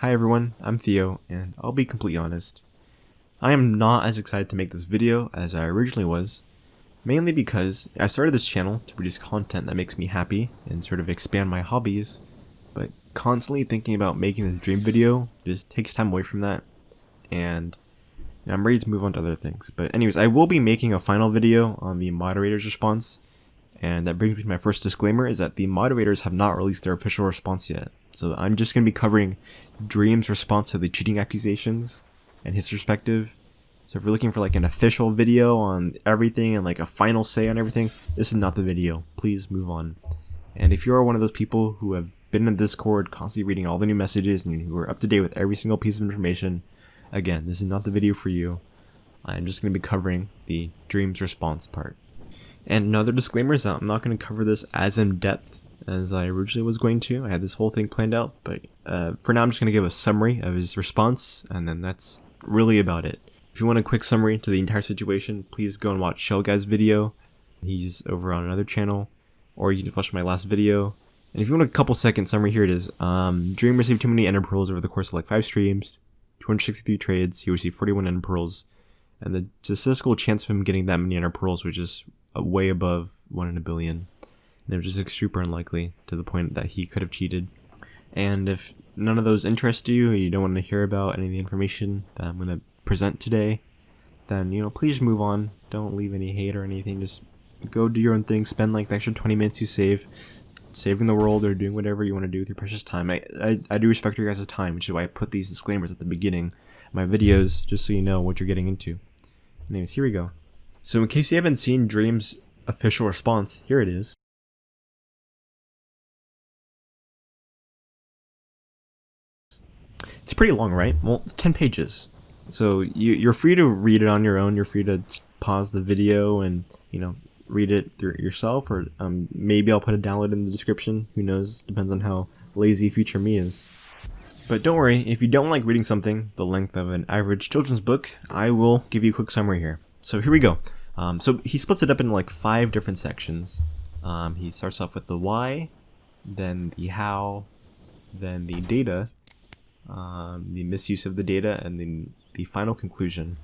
Hi everyone, I'm Theo, and I'll be completely honest. I am not as excited to make this video as I originally was, mainly because I started this channel to produce content that makes me happy and sort of expand my hobbies, but constantly thinking about making this dream video just takes time away from that, and I'm ready to move on to other things. But anyways, I will be making a final video on the moderator's response, and that brings me to my first disclaimer, is that the moderators have not released their official response yet. So I'm just going to be covering Dream's response to the cheating accusations and his perspective. So if you're looking for like an official video on everything and like a final say on everything, this is not the video. Please move on. And if you are one of those people who have been in Discord, constantly reading all the new messages and who are up to date with every single piece of information, again, this is not the video for you. I'm just going to be covering the Dream's response part. And another disclaimer is that I'm not going to cover this as in depth as I originally was going to. I had this whole thing planned out, but for now I'm just going to give a summary of his response, and then that's really about it. If you want a quick summary to the entire situation, please go and watch Shell Guy's video. He's over on another channel, or you can just watch my last video. And if you want a couple second summary, here it is. Dream received too many ender pearls over the course of like 5 streams, 263 trades. He received 41 ender pearls, and the statistical chance of him getting that many ender pearls was just way above 1 in a billion. And it was just like super unlikely, to the point that he could have cheated. And if none of those interest you, or you don't want to hear about any of the information that I'm going to present today, then, please move on. Don't leave any hate or anything. Just go do your own thing. Spend like the extra 20 minutes you save saving the world or doing whatever you want to do with your precious time. I do respect your guys' time, which is why I put these disclaimers at the beginning of my videos, just so you know what you're getting into. Anyways, here we go. So in case you haven't seen Dream's official response, here it is. It's pretty long, right? Well, it's 10 pages. So you're free to read it on your own. You're free to pause the video and, read it through yourself, or maybe I'll put a download in the description. Who knows? Depends on how lazy future me is. But don't worry, if you don't like reading something the length of an average children's book, I will give you a quick summary here. So here we go. So he splits it up into like 5 different sections. He starts off with the why, then the how, then the data, the misuse of the data, and then the final conclusion.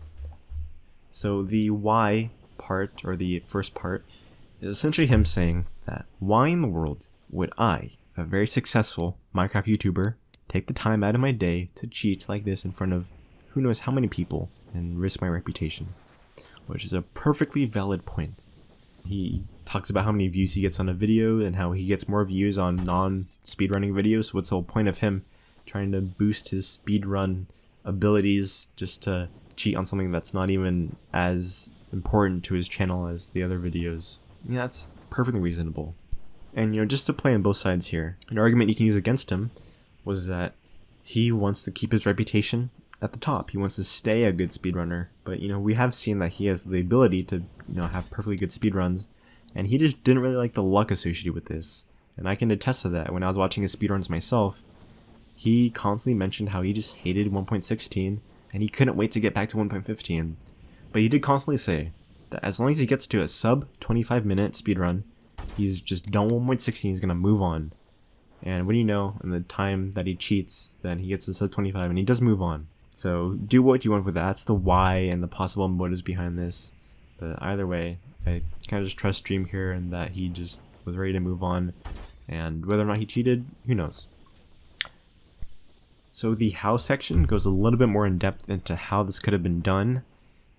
So the why part, or the first part, is essentially him saying that why in the world would I, a very successful Minecraft YouTuber, take the time out of my day to cheat like this in front of who knows how many people and risk my reputation, which is a perfectly valid point. He talks about how many views he gets on a video and how he gets more views on non-speedrunning videos, so what's the whole point of him trying to boost his speedrun abilities just to cheat on something that's not even as important to his channel as the other videos? Yeah, that's perfectly reasonable. And just to play on both sides here, an argument you can use against him was that he wants to keep his reputation at the top. He wants to stay a good speedrunner, but we have seen that he has the ability to have perfectly good speedruns, and he just didn't really like the luck associated with this. And I can attest to that. When I was watching his speedruns myself, he constantly mentioned how he just hated 1.16 and he couldn't wait to get back to 1.15. But he did constantly say that as long as he gets to a sub 25 minute speedrun, he's just done 1.16, he's gonna move on. And what do you know, in the time that he cheats, then he gets to sub 25 and he does move on. So do what you want with that. That's the why and the possible motives behind this. But either way, I kind of just trust Dream here, and that he just was ready to move on. And whether or not he cheated, who knows. So the how section goes a little bit more in depth into how this could have been done.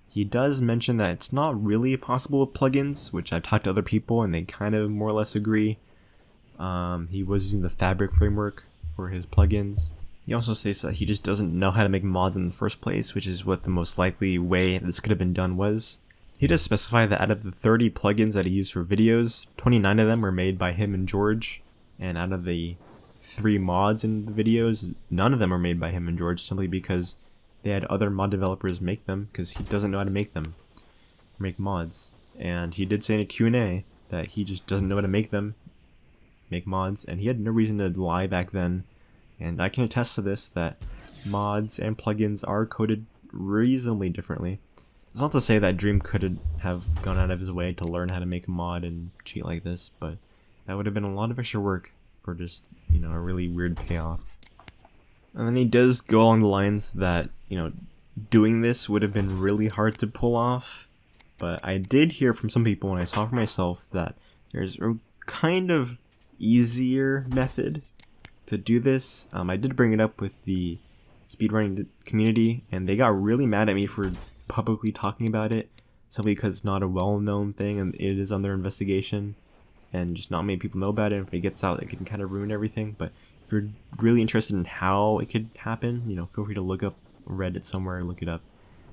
He does mention that it's not really possible with plugins, which I've talked to other people and they kind of more or less agree. He was using the Fabric framework for his plugins. He also states that he just doesn't know how to make mods in the first place, which is what the most likely way this could have been done was. He does specify that out of the 30 plugins that he used for videos, 29 of them were made by him and George, and out of the 3 mods in the videos, none of them are made by him and George, simply because they had other mod developers make them, because he doesn't know how to make mods. And he did say in a Q&A that he just doesn't know how to make mods, and he had no reason to lie back then. And I can attest to this, that mods and plugins are coded reasonably differently. It's not to say that Dream could have gone out of his way to learn how to make a mod and cheat like this, but that would have been a lot of extra work for just, a really weird payoff. And then he does go along the lines that, doing this would have been really hard to pull off. But I did hear from some people, and I saw for myself, that there's a kind of easier method to do this. I did bring it up with the speedrunning community, and they got really mad at me for publicly talking about it, simply because it's not a well-known thing and it is under investigation, and just not many people know about it. And if it gets out, it can kind of ruin everything. But if you're really interested in how it could happen, feel free to look up Reddit somewhere, look it up.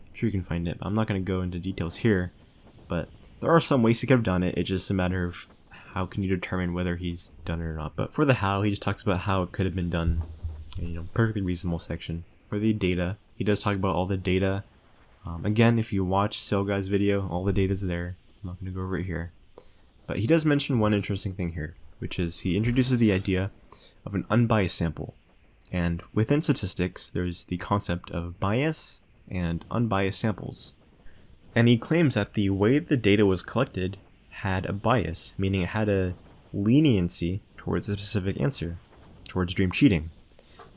I'm sure you can find it. I'm not going to go into details here, but there are some ways he could have done it. It's just a matter of how can you determine whether he's done it or not. But for the how, he just talks about how it could have been done. Perfectly reasonable section. For the data, he does talk about all the data. Again, if you watch Sailguy's video, all the data's there. I'm not going to go over it here. But he does mention one interesting thing here, which is he introduces the idea of an unbiased sample. And within statistics, there's the concept of bias and unbiased samples. And he claims that the way the data was collected had a bias, meaning it had a leniency towards a specific answer, towards dream cheating.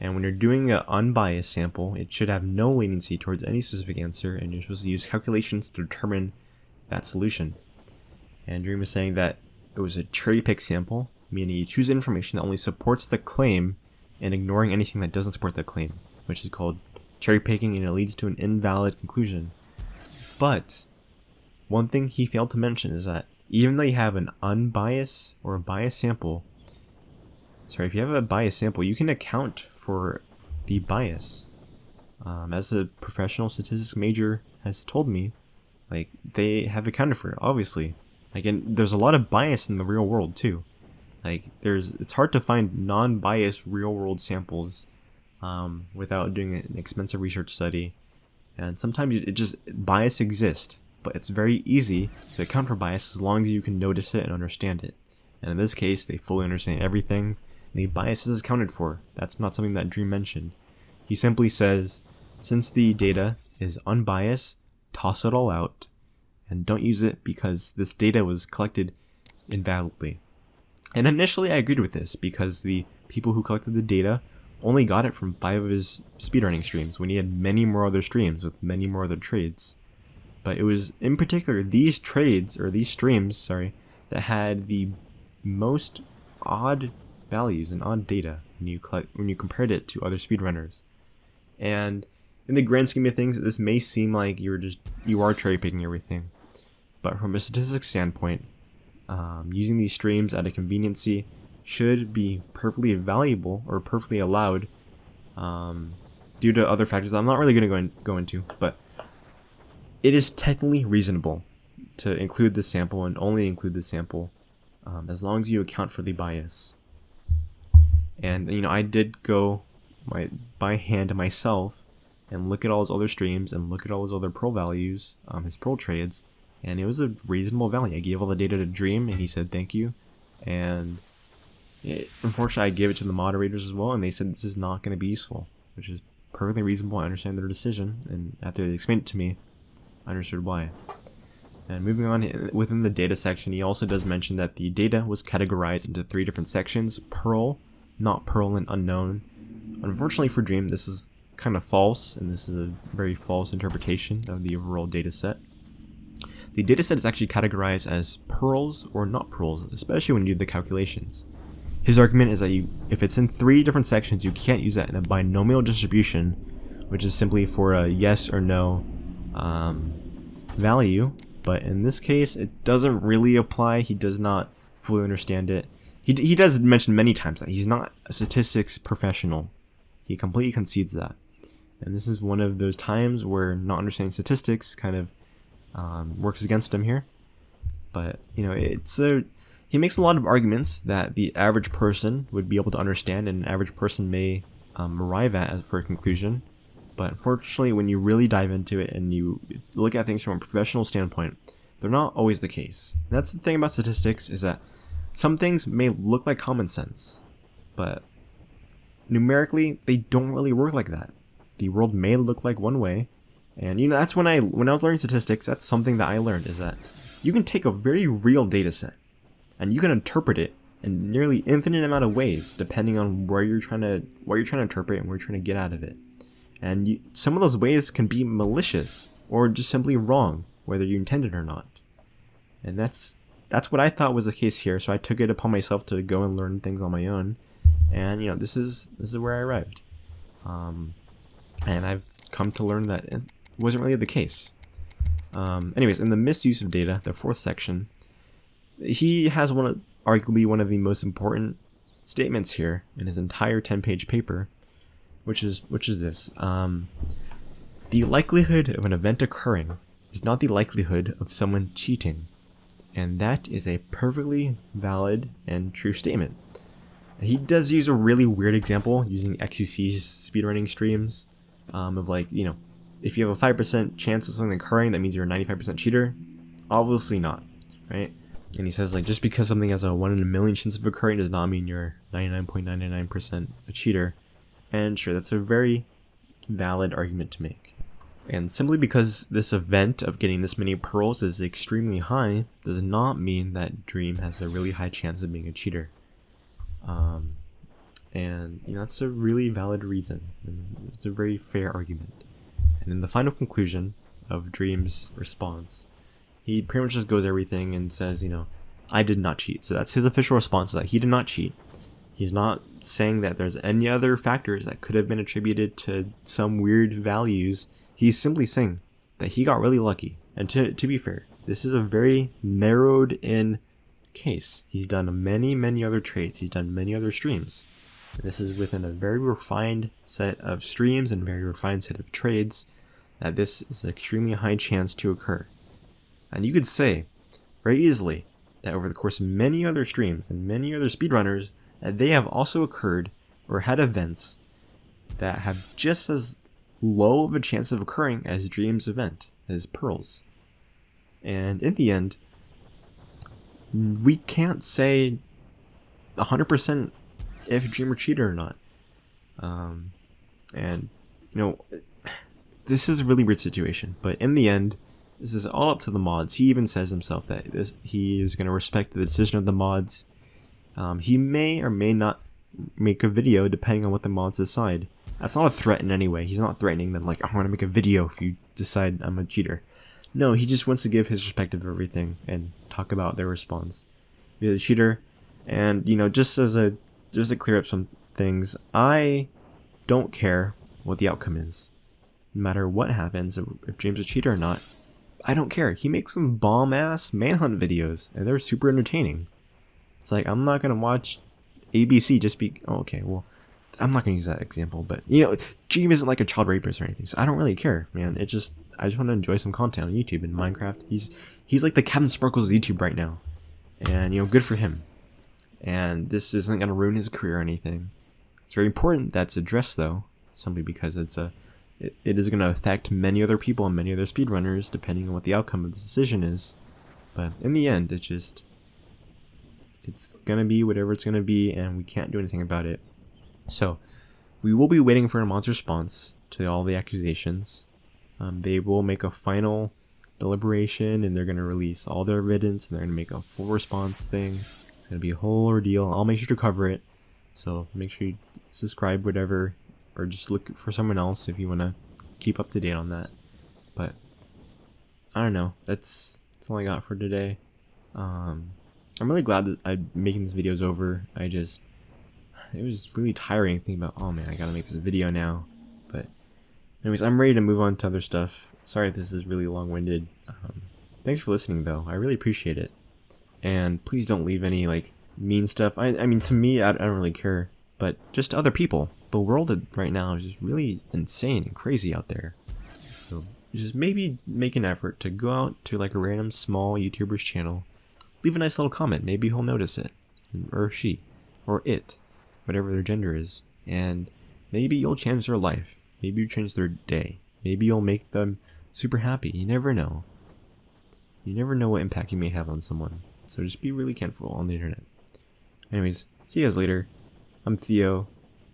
And when you're doing an unbiased sample, it should have no leniency towards any specific answer, and you're supposed to use calculations to determine that solution. And Dream is saying that it was a cherry-pick sample, meaning you choose information that only supports the claim and ignoring anything that doesn't support the claim, which is called cherry-picking, and it leads to an invalid conclusion. But one thing he failed to mention is that even though you have an unbiased or a biased sample, if you have a biased sample, you can account for the bias. As a professional statistics major has told me, they have accounted for it, obviously. And there's a lot of bias in the real world too. It's hard to find non-biased real world samples without doing an expensive research study. And sometimes bias exists, but it's very easy to account for bias as long as you can notice it and understand it. And in this case, they fully understand everything. The bias is accounted for. That's not something that Dream mentioned. He simply says, since the data is unbiased, toss it all out and don't use it because this data was collected invalidly. And initially I agreed with this because the people who collected the data only got it from 5 of his speedrunning streams when he had many more other streams with many more other trades. But it was in particular these streams, that had the most odd values and odd data when you compared it to other speedrunners. And in the grand scheme of things, this may seem like you are cherry picking everything, but from a statistics standpoint, using these streams at a conveniency should be perfectly valuable or perfectly allowed due to other factors that I'm not really going to go into, but it is technically reasonable to include this sample and only include this sample as long as you account for the bias. And I did go by hand myself and look at all his other streams and look at all his other pearl values, his pearl trades, and it was a reasonable value. I gave all the data to Dream, and he said thank you. And unfortunately, I gave it to the moderators as well, and they said this is not going to be useful, which is perfectly reasonable. I understand their decision, and after they explained it to me, I understood why. And moving on, within the data section, he also does mention that the data was categorized into 3 different sections: Pearl, Not Pearl, and Unknown. Unfortunately for Dream, this is kind of false, and this is a very false interpretation of the overall data set. The data set is actually categorized as pearls or not pearls, especially when you do the calculations. His argument is that if it's in 3 different sections, you can't use that in a binomial distribution, which is simply for a yes or no value. But in this case, it doesn't really apply. He does not fully understand it. He does mention many times that he's not a statistics professional. He completely concedes that. And this is one of those times where not understanding statistics kind of works against him here. But, he makes a lot of arguments that the average person would be able to understand and an average person may arrive at for a conclusion. But unfortunately, when you really dive into it and you look at things from a professional standpoint, they're not always the case. And that's the thing about statistics, is that some things may look like common sense, but numerically, they don't really work like that. The world may look like one way, and that's when I was learning statistics, that's something that I learned, is that you can take a very real data set, and you can interpret it in nearly infinite amount of ways, depending on what you're trying to interpret and what you're trying to get out of it. And some of those ways can be malicious or just simply wrong, whether you intended or not. And that's what I thought was the case here. So I took it upon myself to go and learn things on my own. And this is where I arrived. And I've come to learn that it wasn't really the case. Anyways, in the misuse of data, the fourth section, he has arguably one of the most important statements here in his entire 10-page paper, which is this: the likelihood of an event occurring is not the likelihood of someone cheating, and that is a perfectly valid and true statement. He does use a really weird example using XQC's speedrunning streams, of if you have a 5% chance of something occurring, that means you're a 95% cheater. Obviously not, right? And he says just because something has a 1 in a million chance of occurring does not mean you're 99.99% a cheater. And sure, that's a very valid argument to make. And simply because this event of getting this many pearls is extremely high does not mean that Dream has a really high chance of being a cheater. And that's a really valid reason. And it's a very fair argument. And in the final conclusion of Dream's response, he pretty much just goes everything and says, I did not cheat. So that's his official response, that he did not cheat. He's not saying that there's any other factors that could have been attributed to some weird values. He's simply saying that he got really lucky. And to be fair, this is a very narrowed in case. He's done many, many other trades. He's done many other streams. And this is within a very refined set of streams and very refined set of trades that this is an extremely high chance to occur. And you could say very easily that over the course of many other streams and many other speedrunners, that they have also occurred or had events that have just as low of a chance of occurring as Dream's event, as Pearl's. And in the end, we can't say 100% if Dream were cheated or not. This is a really weird situation, but in the end, this is all up to the mods. He even says himself that he is going to respect the decision of the mods. He may or may not make a video depending on what the mods decide. That's not a threat in any way. He's not threatening them I want to make a video if you decide I'm a cheater. No, he just wants to give his perspective of everything and talk about their response. Be a cheater, and just to clear up some things, I don't care what the outcome is. No matter what happens, if James is a cheater or not, I don't care. He makes some bomb-ass manhunt videos, and they're super entertaining. It's I'm not going to watch ABC just okay, well, I'm not going to use that example, but, Dream isn't like a child rapist or anything, so I don't really care, man. I just want to enjoy some content on YouTube and Minecraft. He's like the Captain Sparkles of YouTube right now. And, good for him. And this isn't going to ruin his career or anything. It's very important that's addressed, though, simply because it is going to affect many other people and many other speedrunners, depending on what the outcome of this decision is. But in the end, it's going to be whatever it's going to be, and we can't do anything about it. So, we will be waiting for a mod's response to all the accusations. They will make a final deliberation, and they're going to release all their evidence, and they're going to make a full response thing. It's going to be a whole ordeal. I'll make sure to cover it. So, make sure you subscribe, whatever, or just look for someone else if you want to keep up to date on that. But, I don't know. That's all I got for today. I'm really glad that I'm making this videos over. It was really tiring thinking about, oh man, I gotta make this video now. But anyways, I'm ready to move on to other stuff. Sorry if this is really long-winded. Thanks for listening though. I really appreciate it. And please don't leave any mean stuff. I mean, to me, I don't really care. But just to other people. The world right now is just really insane and crazy out there. So just maybe make an effort to go out to a random small YouTuber's channel. Leave a nice little comment. Maybe he'll notice it. Or she. Or it. Whatever their gender is, and maybe you'll change their life. Maybe you change their day. Maybe you'll make them super happy. You never know. You never know what impact you may have on someone. So just be really careful on the internet. Anyways, see you guys later. I'm Theo,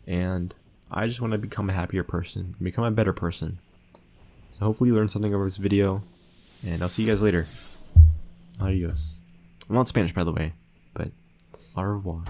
and I just want to become a happier person, become a better person. So hopefully you learned something over this video, and I'll see you guys later. Adios. I'm not Spanish, by the way, but Au revoir.